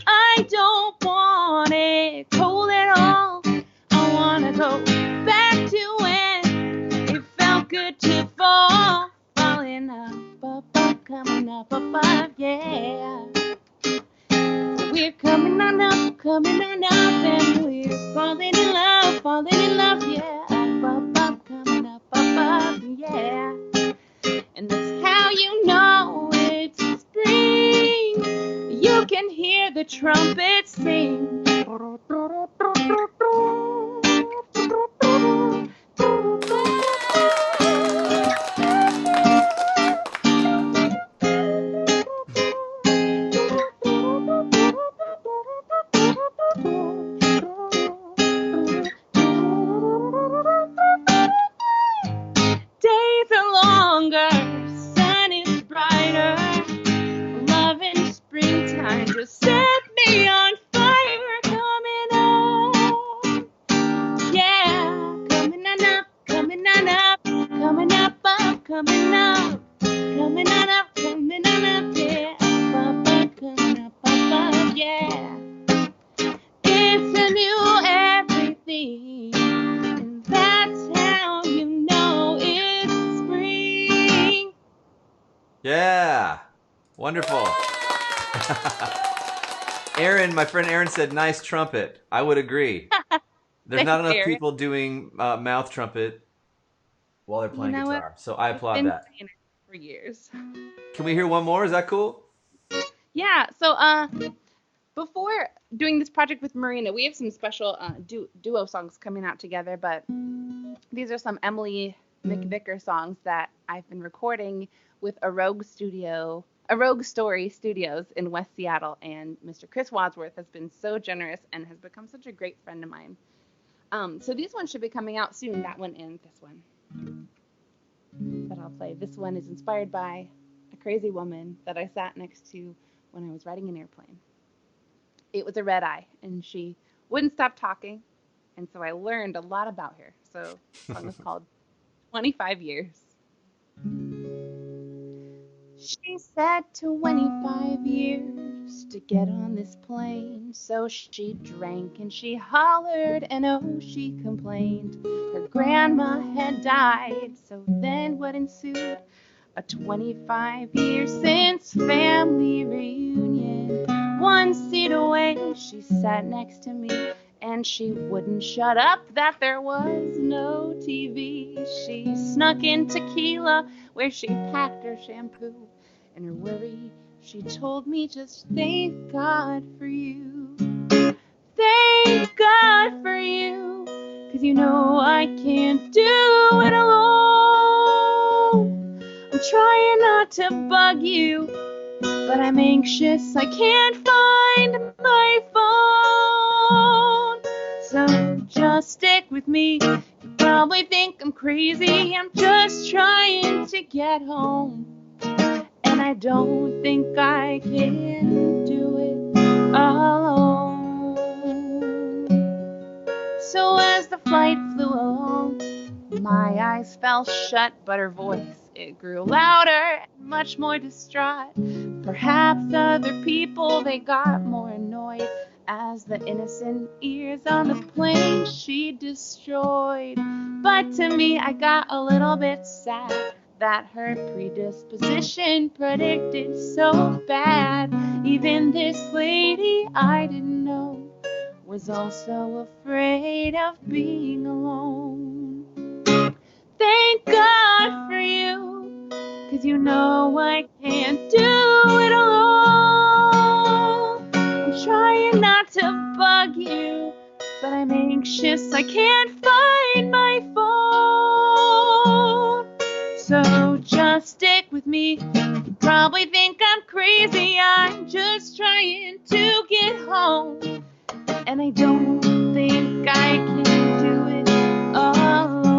I don't want it cold at all. I want to go back to when it felt good to fall. Falling up, up, up, coming up, yeah. We're coming on up, and we're falling in love, yeah. Up, up, coming up, yeah. And that's how you know it's spring. You can hear the trumpets sing. Days are longer, sun is brighter. Love in springtime just set me on fire. Coming up, Wonderful. Aaron, my friend Aaron said, nice trumpet. I would agree. There's not enough people doing mouth trumpet while they're playing guitar. So I applaud that. I've been saying it for years. Can we hear one more? Is that cool? Yeah. So before doing this project with Marina, we have some special duo songs coming out together, but these are some Emily McVicker songs that I've been recording with a Rogue Story Studios in West Seattle, and Mr. Chris Wadsworth has been so generous and has become such a great friend of mine. So these ones should be coming out soon, that one and this one that I'll play. This one is inspired by a crazy woman that I sat next to when I was riding an airplane. It was a red eye, and she wouldn't stop talking, and so I learned a lot about her. So the song is called 25 Years. She said 25 years to get on this plane, so she drank and she hollered and oh, she complained. Her grandma had died, so then what ensued? A 25 years since family reunion. One seat away, she sat next to me, and she wouldn't shut up that there was no TV. She snuck in tequila where she packed her shampoo and her worry. She told me just thank God for you. Thank God for you, 'cause you know I can't do it alone. I'm trying not to bug you, but I'm anxious, I can't find my phone. So just stick with me, you probably think I'm crazy. I'm just trying to get home, and I don't think I can do it alone. So as the flight flew along, my eyes fell shut, but her voice, it grew louder and much more distraught. Perhaps other people, they got more annoyed as the innocent ears on the plane she destroyed. But to me, I got a little bit sad that her predisposition predicted so bad. Even this lady I didn't know was also afraid of being alone. Thank God for you, 'cause you know I can't do it alone. I'm trying not to bug you, but I'm anxious, I can't find my phone. So just stick with me, you probably think I'm crazy. I'm just trying to get home, and I don't think I can do it alone.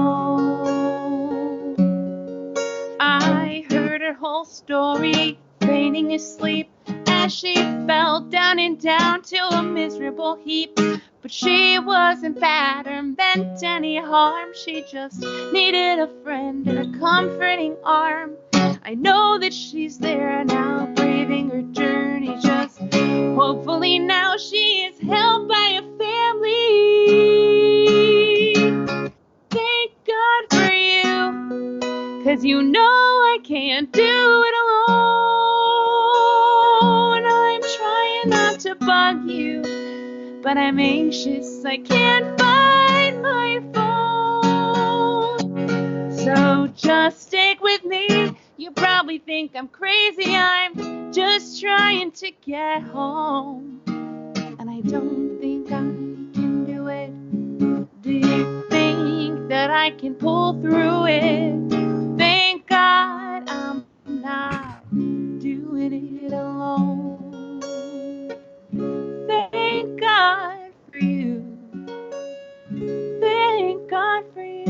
I heard her whole story, fainting asleep as she fell down and down to a miserable heap. But she wasn't bad or meant any harm. She just needed a friend and a comforting arm. I know that she's there now, braving her journey. Just hopefully now she is held by a family. Thank God for you, 'cause you know I can't do it alone. I'm trying not to bug you, but I'm anxious, I can't find my phone. So just stick with me, you probably think I'm crazy. I'm just trying to get home, and I don't think I can do it. Do you think that I can pull through it? Thank God I'm not doing it alone. Thank God for you. Thank God for you.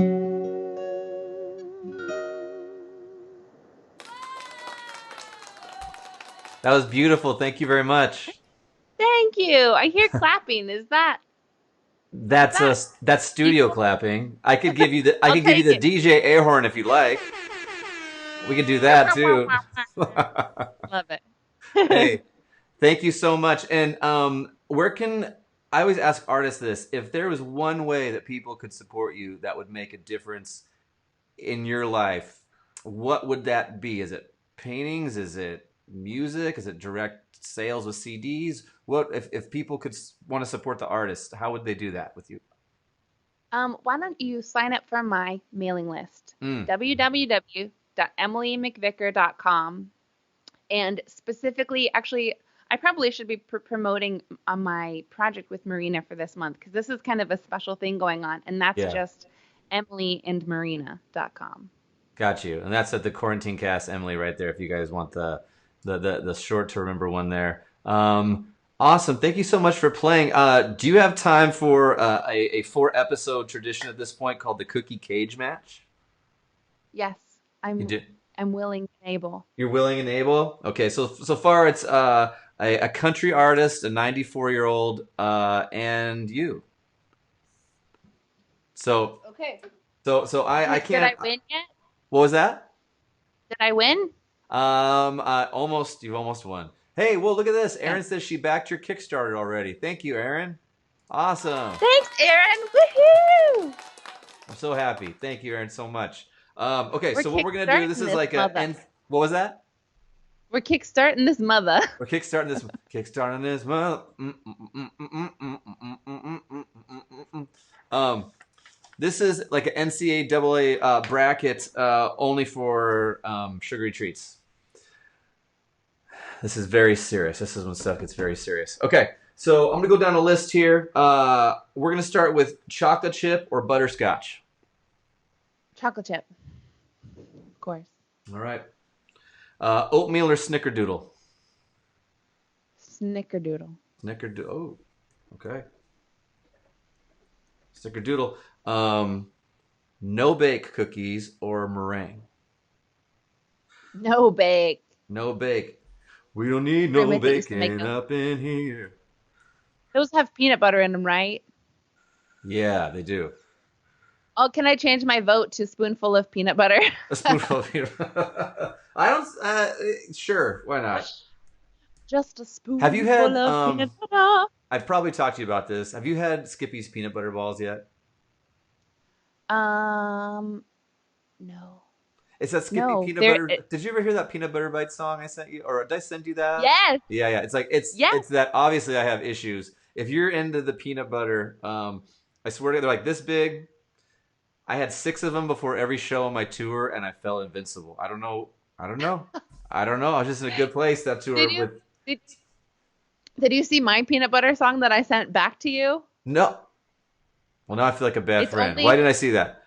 That was beautiful. Thank you very much. Thank you. I hear clapping. Is that? That's studio clapping. I could give you the DJ air horn if you like. We could do that too. Love it. Hey, thank you so much. And where can I always ask artists this: if there was one way that people could support you that would make a difference in your life, what would that be? Is it paintings? Is it music? Is it direct sales with CDs? What if people could want to support the artist? How would they do that with you? Why don't you sign up for my mailing list? Mm. www.emilymcvicker.com. And specifically, actually, I probably should be promoting my project with Marina for this month because this is kind of a special thing going on, and that's just emilyandmarina.com. Got you. And that's at the Quarantinecast, Emily, right there. If you guys want the short to remember one there. Awesome. Thank you so much for playing. Do you have time for a 4-episode tradition at this point called the Cookie Cage Match? Yes, I'm willing and able. You're willing and able? Okay, so far it's a country artist, a 94-year-old, and you. So okay. So I can't. Did I win yet? What was that? Did I win? Almost. You almost won. Hey, well, look at this. Erin says she backed your Kickstarter already. Thank you, Erin. Awesome. Thanks, Erin. Woohoo! I'm so happy. Thank you, Erin, so much. Okay, We're so what we're gonna do? This is like mother. What was that? We're kickstarting this mother. We're kickstarting this. Kickstarting this mother. This is like an NCAA bracket only for sugary treats. This is very serious. This is when stuff gets very serious. Okay, so I'm going to go down a list here. We're going to start with chocolate chip or butterscotch. Chocolate chip. Of course. All right. Oatmeal or snickerdoodle? Snickerdoodle. Snickerdoodle. Oh, okay. Snickerdoodle. No bake cookies or meringue? No bake. No bake. We don't need no baking up in here. Those have peanut butter in them, right? Yeah, they do. Oh, can I change my vote to spoonful of peanut butter? A spoonful of peanut butter. I don't. Sure, why not? Just a spoonful Have you had, of peanut butter. I've probably talked to you about this. Have you had Skippy's peanut butter balls yet? No. It's that Skippy No, peanut butter. Did you ever hear that peanut butter bite song I sent you, or did I send you that? Yes. Yeah. It's like it's that. Obviously, I have issues. If you're into the peanut butter, I swear to God, they're like this big. I had 6 of them before every show on my tour, and I felt invincible. I don't know. I was just in a good place that tour. Did you see my peanut butter song that I sent back to you? No. Well, now I feel like a bad friend. Why didn't I see that?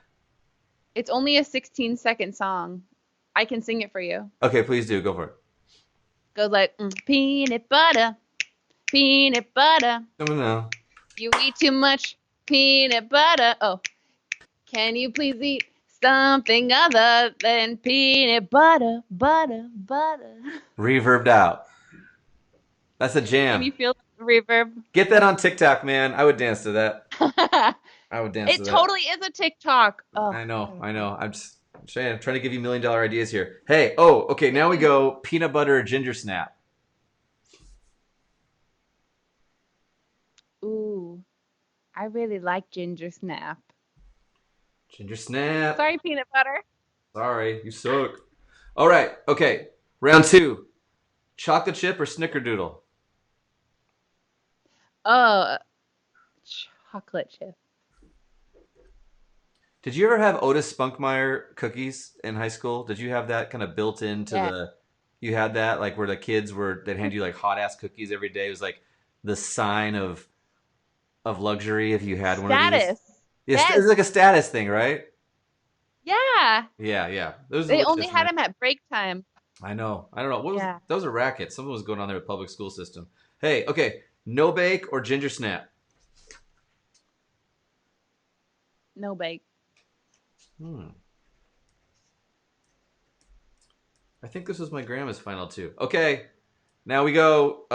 It's only a 16-second song. I can sing it for you. Okay, please do. Go for it. Goes like, peanut butter, peanut butter. No. You eat too much peanut butter. Oh, can you please eat something other than peanut butter, butter, butter? Reverbed out. That's a jam. Can you feel the reverb? Get that on TikTok, man. I would dance to that. I would dance to that. It totally is a TikTok. Oh. I know. I'm just trying to give you $1 million ideas here. Hey, okay. Now we go peanut butter or ginger snap. Ooh, I really like ginger snap. Ginger snap. Sorry, peanut butter. Sorry, you suck. All right. Okay. Round 2. Chocolate chip or snickerdoodle? Chocolate chip. Did you ever have Otis Spunkmeyer cookies in high school? Did you have that kind of built into the... You had that, like where the kids they'd hand you like hot ass cookies every day. It was like the sign of luxury if you had one of these. Status. Yeah, it's like a status thing, right? Yeah. Yeah. They only had them at break time. I know. I don't know. That was a racket. Something was going on there with public school system. Hey, okay. No bake or ginger snap? No bake. I think this was my grandma's final 2. Okay. Now we go.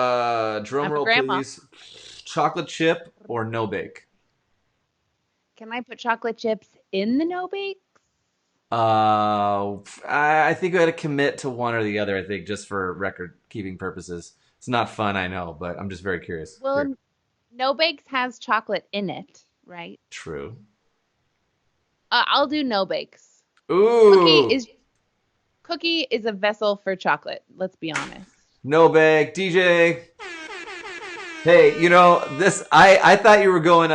Drum roll, please. Chocolate chip or no bake? Can I put chocolate chips in the no bakes? I think we had to commit to one or the other, I think, just for record keeping purposes. It's not fun, I know, but I'm just very curious. Well, no bakes has chocolate in it, right? True. I'll do no bakes. Ooh. Cookie is a vessel for chocolate. Let's be honest. No bag. DJ. Hey, you know, I thought you were going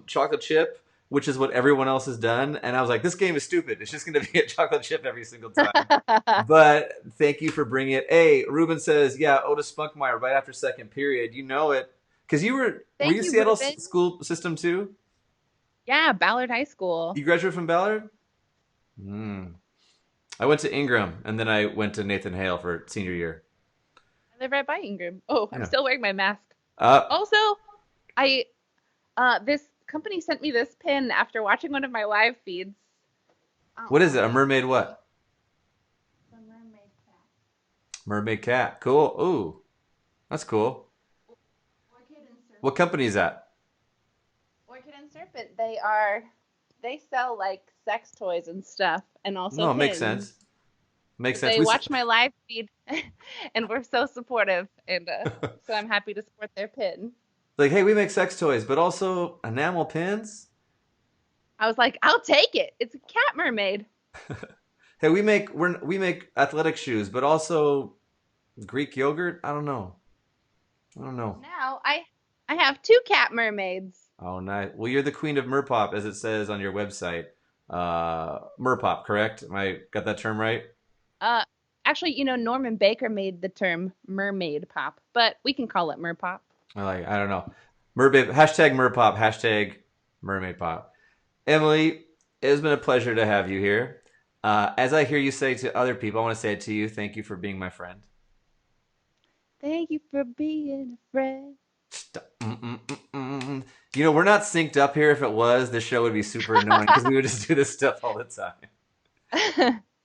chocolate chip, which is what everyone else has done. And I was like, this game is stupid. It's just going to be a chocolate chip every single time. But thank you for bringing it. Hey, Ruben says, yeah, Otis Spunkmeyer right after second period. You know it. Because were you Seattle Ruben. school system too? Yeah, Ballard High School. You graduated from Ballard? I went to Ingram, and then I went to Nathan Hale for senior year. I live right by Ingram. Oh, I'm still wearing my mask. Also, this company sent me this pin after watching one of my live feeds. What is it? A mermaid what? A mermaid cat. Mermaid cat. Cool. Ooh, that's cool. What company is that? Orchid and Serpent. They sell like sex toys and stuff, and also No, it makes sense. Makes sense. They watch my live feed, and we're so supportive, and so I'm happy to support their pin. Like, hey, we make sex toys, but also enamel pins. I was like, I'll take it. It's a cat mermaid. Hey, we make athletic shoes, but also Greek yogurt. I don't know. Now I have 2 cat mermaids. Oh, nice. Well, you're the queen of Merpop, as it says on your website. Merpop, correct? Am I got that term right? Actually, you know, Norman Baker made the term mermaid pop, but we can call it merpop. I don't know. Mermaid, hashtag Merpop, hashtag mermaid pop. Emily, it has been a pleasure to have you here. As I hear you say to other people, I want to say it to you. Thank you for being my friend. Thank you for being a friend. You know, we're not synced up here. If it was, this show would be super annoying because we would just do this stuff all the time.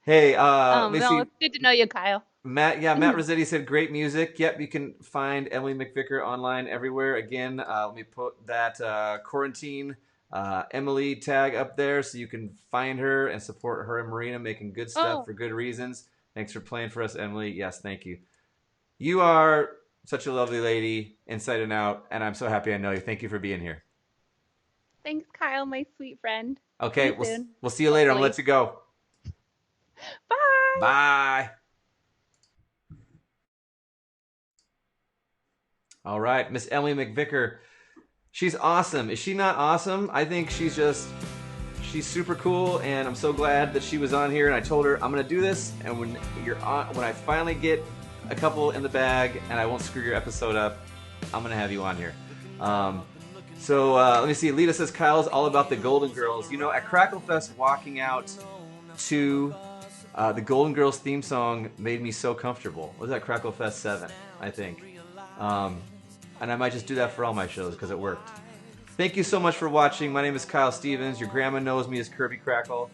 Hey, it's good to know you, Kyle. Matt Rossetti said great music. Yep, you can find Emily McVicker online everywhere. Again, let me put that quarantine Emily tag up there so you can find her and support her and Marina making good stuff for good reasons. Thanks for playing for us, Emily. Yes, thank you. You are such a lovely lady, inside and out, and I'm so happy I know you. Thank you for being here. Thanks, Kyle, my sweet friend. Okay, we'll see you later. I'll let you go. Bye. Bye. All right, Miss Emily McVicker. She's awesome. Is she not awesome? I think she's super cool, and I'm so glad that she was on here. And I told her I'm gonna do this, and when I finally get a couple in the bag, and I won't screw your episode up, I'm gonna have you on here. So let me see. Lita says Kyle's all about the Golden Girls. You know, at Krackle Fest, walking out to the Golden Girls theme song made me so comfortable. What was that, Krackle Fest 7, I think. And I might just do that for all my shows because it worked. Thank you so much for watching. My name is Kyle Stevens. Your grandma knows me as Kirby Krackle.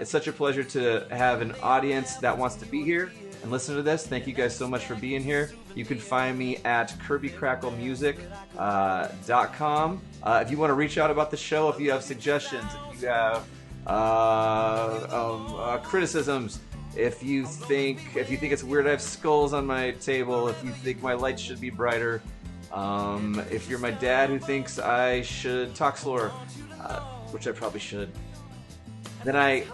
It's such a pleasure to have an audience that wants to be here and listen to this. Thank you guys so much for being here. You can find me at kirbykracklemusic.com. If you want to reach out about the show, if you have suggestions, if you have criticisms, if you think it's weird I have skulls on my table, if you think my lights should be brighter, if you're my dad who thinks I should talk slower, which I probably should, then I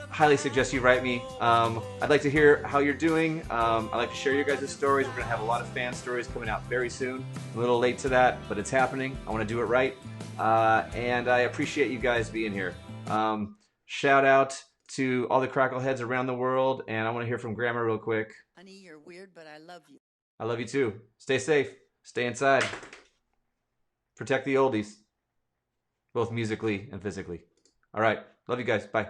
highly suggest you write me. I'd like to hear how you're doing. I'd like to share your guys' stories. We're going to have a lot of fan stories coming out very soon. I'm a little late to that, but it's happening. I want to do it right. And I appreciate you guys being here. Shout out to all the Krackle heads around the world, and I want to hear from Grandma real quick. Honey, you're weird, but I love you. I love you too. Stay safe. Stay inside. Protect the oldies, both musically and physically. All right. Love you guys. Bye.